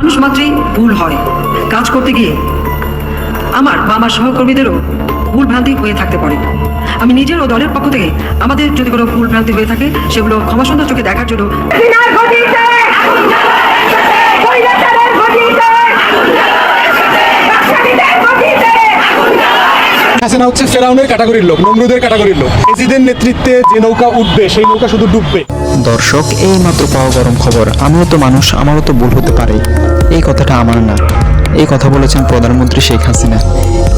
মানুষ মাত্রই ভুল হয়। কাজ করতে গিয়ে আমার বা আমার সহকর্মীদেরও ভুল ভ্রান্তি হয়ে থাকতে পারে। আমি নিজের ও দলের পক্ষ থেকে আমাদের যদি কোনো ভুল ভ্রান্তি হয়ে থাকে সেগুলো ক্ষমাসুন্দর চোখে দেখার জন্য হাসিনা হচ্ছে ফেরাউনের ক্যাটাগরির লোক, নমরুদের ক্যাটাগরির লোক। এজিদের নেতৃত্বে যে নৌকা উঠবে সেই নৌকা শুধু ডুববে। দর্শক, এই মাত্র পাওয়া গরম খবর। আমিও তো মানুষ, আমারও তো ভুল হতে পারে। এই কথাটা আমার না, এই কথা বলেছেন প্রধানমন্ত্রী শেখ হাসিনা।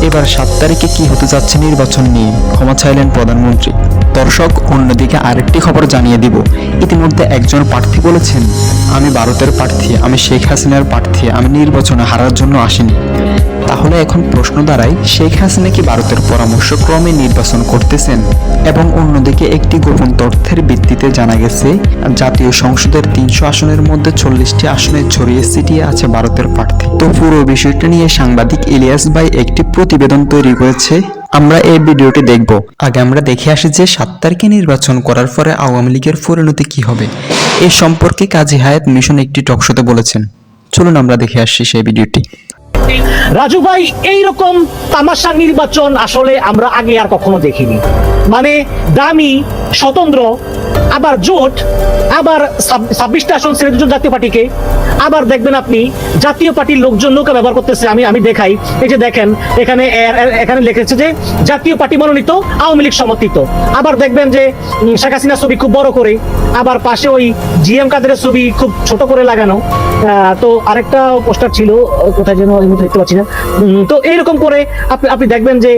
এবার 7 তারিখে কি হতে যাচ্ছে নির্বাচন নিয়ে ক্ষমা চাইলেন প্রধানমন্ত্রী। দর্শক, অন্যদিকে আরেকটি খবর জানিয়ে দিব। ইতিমধ্যে একজন প্রার্থী বলেছেন, আমি ভারতের প্রার্থী, আমি শেখ হাসিনার প্রার্থী, আমি নির্বাচনে হারার জন্য আসিনি। তাহলে এখন প্রশ্ন দাঁড়ায়, শেখ হাসিনা কি ভারতের পরামর্শক্রমে নির্বাচন করতেছেন? এবং অন্যদিকে একটি গোপন তথ্যের ভিত্তিতে জানা গেছে, জাতীয় সংসদের 300 আসনের মধ্যে 40টি আসনে ছড়িয়ে ছিটিয়ে আছে ভারতের প্রার্থী। তো পুরো বিষয়টা নিয়ে সাংবাদিক ইলিয়াস ভাই একটি প্রতিবেদন তৈরি করেছে। আমরা এই ভিডিওটি দেখব। আগে আমরা দেখে আসি যে 7 তারিখে নির্বাচন করার পরে আওয়ামী লীগের পরিণতি কি হবে। এই সম্পর্কে কাজী হায়াত মিশন একটি টকশোতে বলেছেন। চলুন আমরা দেখে আসি সেই ভিডিওটি। রাজু ভাই, এইরকম তামাশা নির্বাচন আসলে আমরা আগে আর কখনো দেখিনি। মানে দামি স্বতন্ত্র, আবার জোট, আবার 26টা আসন ছেড়ে দুজন জাতীয় পার্টিকে, আবার দেখবেন আপনি জাতীয় পার্টির লোকজন নৌকা ব্যবহার করতেছে। আমি দেখাই, এই যে দেখেন এখানে লিখেছে যে জাতীয় পার্টি মনোনীত, আওয়ামী লীগ সমর্থিত। আবার দেখবেন যে শেখ হাসিনার ছবি খুব বড় করে, আবার পাশে ওই জিএম কাদেরের ছবি খুব ছোট করে লাগানো। তো আরেকটা পোস্টার ছিল, কোথায় যেন দেখতে পাচ্ছি না। তো এইরকম করে আপনি দেখবেন যে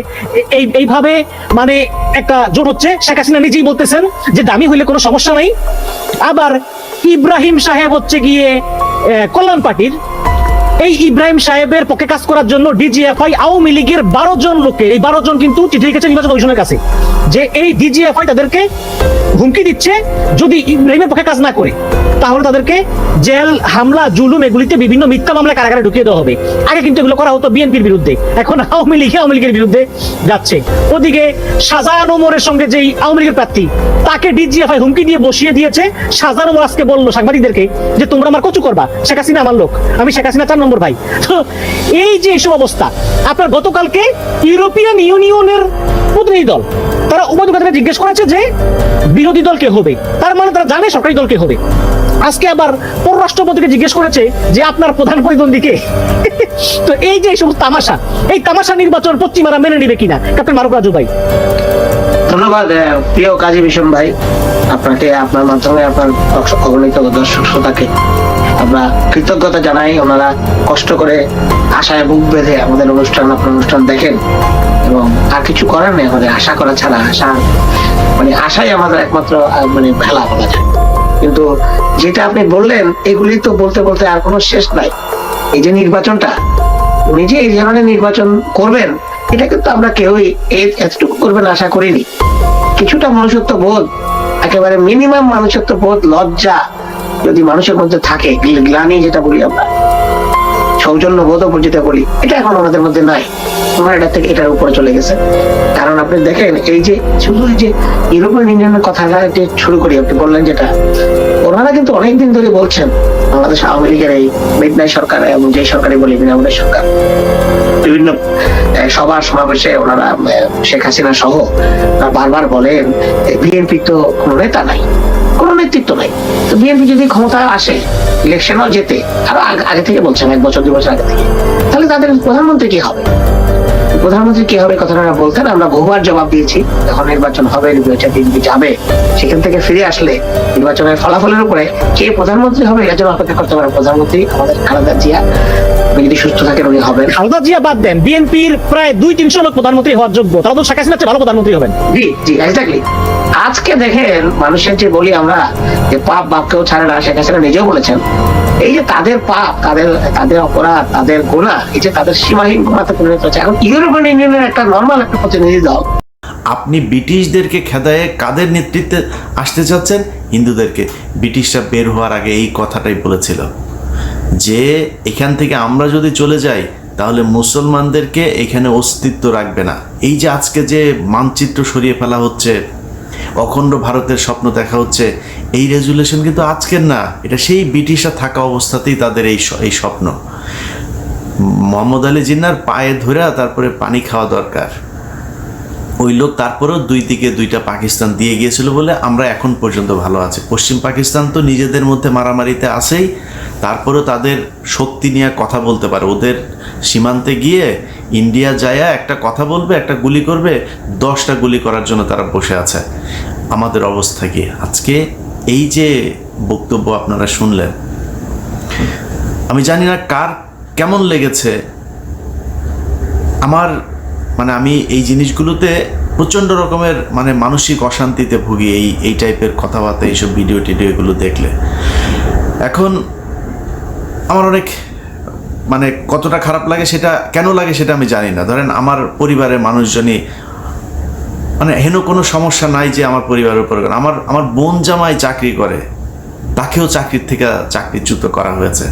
এইভাবে মানে একটা জোট হচ্ছে। শেখ হাসিনা নিজেই বলতেছেন যে দামি হইলে কোনো সমস্যা নাই। আবার ইব্রাহিম সাহেব হচ্ছে গিয়ে কল্যাণ পার্টির, এই ইব্রাহিম সাহেবের পক্ষে কাজ করার জন্য ডিজিএফআই আওয়ামী লীগের 12 জন লোককে, এই 12 জন কিন্তু চিঠি লিখেছে নির্বাচন কমিশনের কাছে যে এই ডিজিএফআই তাদেরকে হুমকি দিচ্ছে, যদি ইব্রাহিমের পক্ষে কাজ না করে তাহলে তাদেরকে জেল, হামলা, জুলুম এগুলিতে বিভিন্ন মিথ্যা মামলায় কারাগারে ঢুকিয়ে দেওয়া হবে। আগে কিন্তু এগুলো করা হতো বিএনপির বিরুদ্ধে, এখন আওয়ামী লীগের বিরুদ্ধে যাচ্ছে। ওদিকে শাহজাহান ওমরের সঙ্গে যেই আওয়ামী লীগের প্রার্থী, তাকে ডিজিএফআই হুমকি দিয়ে বসিয়ে দিয়েছে। শাহজাহান ওমর আজকে বললো সাংবাদিকদেরকে যে তোমরা আমার কচু করবা, শেখ হাসিনা আমার লোক, আমি শেখ হাসিনা 4 নম্বর ভাই। তো এই যে এইসব অবস্থা, আপনার গতকালকে ইউরোপিয়ান ইউনিয়নের প্রতিনিধি দল তারা উপাধ্যক্ষকে জিজ্ঞেস করেছে যে বিরোধী দল কে হবে, তার মানে তারা জানে সরকারি দল কে হবে। আজকে আবার পররাষ্ট্রমন্ত্রীকে জিজ্ঞেস করেছে যে আপনার প্রধান প্রতিদ্বন্দ্বী কে। তো এই যে এইসব তামাশা, এই তামাশা নির্বাচন পশ্চিমারা মেনে নিবে কিনা, ক্যাপ্টেন মারুফ রাজু ভাই। ধন্যবাদ প্রিয় কাজী ভীষণ ভাই, আপনাকে, আপনার মাধ্যমে আপনার অগণিত দর্শক শ্রোতাকে আমরা কৃতজ্ঞতা জানাই। ওনারা কষ্ট করে আশায় বুক বেঁধে আমাদের আপনার অনুষ্ঠান দেখেন, এবং আর কিছু করার নেই আমাদের আশা করা ছাড়া। আশাই আমাদের একমাত্র ভেলা বলা যায়। কিন্তু যেটা আপনি বললেন, এগুলি তো বলতে বলতে আর কোনো শেষ নাই। এই যে নির্বাচনটা, উনি যে এই ধরনের নির্বাচন করবেন, এটা কিন্তু আমরা কেউই এতটুকু করবেন আশা করিনি। কিছুটা মনুষ্যত্ব বোধ, একেবারে মিনিমাম মনুষ্যত্ব বোধ, লজ্জা যদি মানুষের মধ্যে থাকে, গ্লানি যেটা বলি আমরা, সৌজন্য বোধও যেটা বলি, এটা এখন ওনাদের মধ্যে নাই। ওনারা এটা থেকে এটার উপরে চলে গেছে। কারণ আপনি দেখেন, এই যে শুধু এই যে ইউরোপিয়ান ইউনিয়নের কথাটা শুরু করি, আপনি বললেন যেটা, ওনারা কিন্তু অনেকদিন ধরে বলছেন বাংলাদেশ আওয়ামী লীগের এই মিডনাইট সরকার, এবং যে সরকারই বলি বিনামূল্যের সরকার, বিভিন্ন সভা সমাবেশে ওনারা শেখ হাসিনা সহ বারবার বলেন বিএনপি তো কোনো নেতা নাই, কোনো নেতৃত্ব নাই। তো বিএনপি যদি ক্ষমতায় আসে, ইলেকশনও যেতে, আরো আগে থেকে বলছেন, 1 বছর 2 বছর আগে থেকে, তাহলে তাদের প্রধানমন্ত্রী কি হবে, প্রধানমন্ত্রী কি হবে কথাটা বলতেন। আমরা বহুবার জবাব দিয়েছি, যখন নির্বাচন হবে, বিএনপি যাবে, সেখান থেকে ফিরে আসলে নির্বাচনের ফলাফলের উপরে কে প্রধানমন্ত্রী হবে এর জন্য অপেক্ষা করতে পারে। প্রধানমন্ত্রী আমাদের খালেদা জিয়া, যদি সুস্থ থাকেন উনি হবেন। খালেদা জিয়া বাদ দেন, বিএনপির প্রায় 200-300 লোক প্রধানমন্ত্রী হওয়ার যোগ্য, তারা তো শেখ হাসিনার চেয়ে ভালো প্রধানমন্ত্রী হবেন। জি জি, এক্স্যাক্টলি। আজকে দেখেন, মানুষের যে বলি আমরা যে পাপ বাপকেও ছাড়ে না, শেখ হাসিনা নিজেও বলেছেন, এই যে তাদের পাপ, তাদের অপরাধ, তাদের গুনাহ, এই যে তাদের সীমাহীন গুনাতে পরিণত হচ্ছে। এখন ইউরোপিয়ান ইউনিয়নের একটা নর্মাল একটা প্রতিনিধি দল, আপনি ব্রিটিশদেরকে খেদায়ে কাদের নেতৃত্বে আসতে চাচ্ছেন? হিন্দুদেরকে। ব্রিটিশরা বের হওয়ার আগে এই কথাটাই বলেছিল যে এখান থেকে আমরা যদি চলে যাই তাহলে মুসলমানদেরকে এখানে অস্তিত্ব রাখবে না। এই যে আজকে যে মানচিত্র সরিয়ে ফেলা হচ্ছে, অখণ্ড ভারতের স্বপ্ন দেখা হচ্ছে, এই রেজুলেশন কিন্তু আজকের না, এটা সেই ব্রিটিশরা থাকা অবস্থাতেই তাদের এই স্বপ্ন। মোহাম্মদ আলী জিন্নার পায়ে ধরে তারপরে পানি খাওয়া দরকার। ওই লোক তারপরেও দুই দিকে দুইটা পাকিস্তান দিয়ে গিয়েছিল বলে আমরা এখন পর্যন্ত ভালো আছি। পশ্চিম পাকিস্তান তো নিজেদের মধ্যে মারামারিতে আছেই, তারপরেও তাদের শক্তি নিয়ে কথা বলতে পারে। ওদের সীমান্তে গিয়ে ইন্ডিয়া যায়া একটা কথা বলবে, একটা গুলি করবে, 10টা গুলি করার জন্য তারা বসে আছে। আমাদের অবস্থা কি আজকে? এই যে বক্তব্য আপনারা শুনলেন, আমি জানি না কার কেমন লেগেছে। আমার আমি এই জিনিসগুলোতে প্রচণ্ড রকমের মানসিক অশান্তিতে ভুগি এই টাইপের কথাবার্তা, এইসব ভিডিও টিডিওগুলো দেখলে। এখন আমার অনেক কতটা খারাপ লাগে, সেটা কেন লাগে সেটা আমি জানি না। ধরেন আমার পরিবারের মানুষজনই হেন কোনো সমস্যা নাই যে আমার পরিবারের উপর, আমার বোন জামাই চাকরি করে, তাকেও চাকরির থেকে চাকরিচ্যুত করা হয়েছে।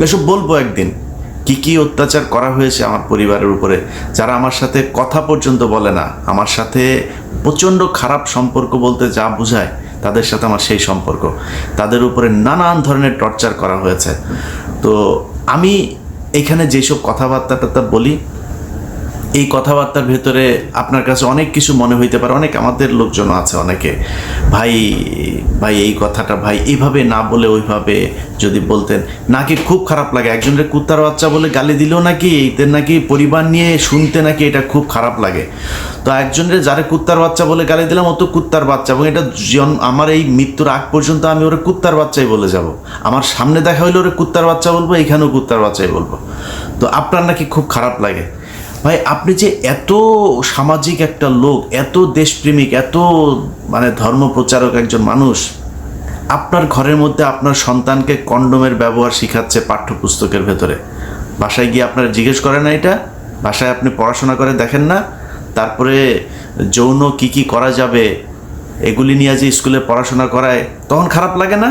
এসব বলবো একদিন কি কি অত্যাচার করা হয়েছে আমার পরিবারের উপরে, যারা আমার সাথে কথা পর্যন্ত বলে না, আমার সাথে প্রচণ্ড খারাপ সম্পর্ক বলতে যা বোঝায় তাদের সাথে আমার সেই সম্পর্ক, তাদের উপরে নানান ধরনের টর্চার করা হয়েছে। তো আমি এখানে যেসব কথাবার্তা বলি, এই কথাবার্তার ভেতরে আপনার কাছে অনেক কিছু মনে হইতে পারে। অনেক আমাদের লোকজন আছে, অনেকে ভাই এই কথাটা ভাই এইভাবে না বলে ওইভাবে যদি বলতেন, নাকি খুব খারাপ লাগে। একজনের কুত্তার বাচ্চা বলে গালি দিলেও নাকি এদের নাকি পরিবার নিয়ে শুনতে নাকি এটা খুব খারাপ লাগে। তো একজনের যারা কুত্তার বাচ্চা বলে গালি দিলাম, ও তো কুত্তার বাচ্চা, এবং এটা আমার এই মৃত্যুর আগ পর্যন্ত আমি ওরা কুত্তার বাচ্চাই বলে যাব। আমার সামনে দেখা হইলে ওরা কুত্তার বাচ্চা বলবো, এখানেও কুত্তার বাচ্চাই বলবো। তো আপনার নাকি খুব খারাপ লাগে। ভাই আপনি যে এত সামাজিক একটা লোক, এত দেশপ্রেমিক, এত ধর্ম প্রচারক একজন মানুষ, আপনার ঘরের মধ্যে আপনার সন্তানকে কন্ডোমের ব্যবহার শিখাচ্ছে পাঠ্যপুস্তকের ভেতরে, বাসায় গিয়ে আপনারা জিজ্ঞেস করেন না? এটা বাসায় আপনি পড়াশোনা করে দেখেন না? তারপরে যৌন কি করা যাবে এগুলি নিয়ে যে স্কুলে পড়াশোনা করায়, তখন খারাপ লাগে না?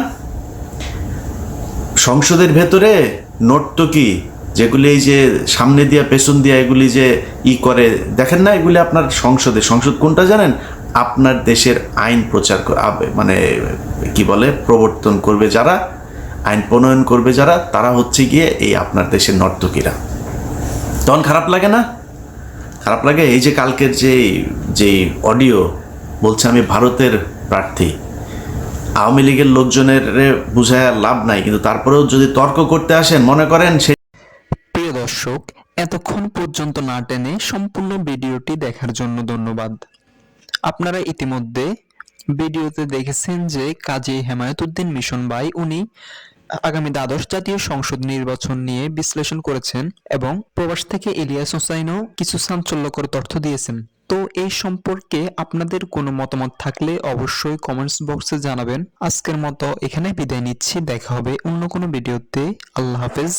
সংসদের ভেতরে নর্তকী যেগুলি এই যে সামনে দিয়া পেছন দিয়া এগুলি যে করে দেখেন না? এগুলি আপনার সংসদ কোনটা জানেন? আপনার দেশের আইন প্রচার প্রবর্তন করবে যারা, আইন প্রণয়ন করবে যারা, তারা হচ্ছে গিয়ে এই আপনার দেশের নর্তকীরা। তখন খারাপ লাগে না? খারাপ লাগে। এই যে কালকের যে অডিও বলছে আমি ভারতের প্রার্থী, আওয়ামী লীগের লোকজনের বুঝায় লাভ নাই, কিন্তু তারপরেও যদি তর্ক করতে আসেন, মনে করেন সে। প্রিয় দর্শক, এতক্ষণ পর্যন্ত না টেনে সম্পূর্ণ ভিডিওটি দেখার জন্য ধন্যবাদ। আপনারা ইতিমধ্যে ভিডিওতে দেখেছেন যে কাজী হেমায়েতুদ্দিন মিশন ভাই উনি আগামী দ্বাদশ জাতীয় সংসদ নির্বাচন নিয়ে বিশ্লেষণ করেছেন, এবং প্রবাস থেকে ইলিয়াস হোসাইনও কিছু চাঞ্চল্যকর তথ্য দিয়েছেন। তো এই সম্পর্কে আপনাদের কোনো মতামত থাকলে অবশ্যই কমেন্টস বক্সে জানাবেন। আজকের মতো এখানে বিদায় নিচ্ছি, দেখা হবে অন্য কোনো ভিডিওতে। আল্লাহ হাফেজ।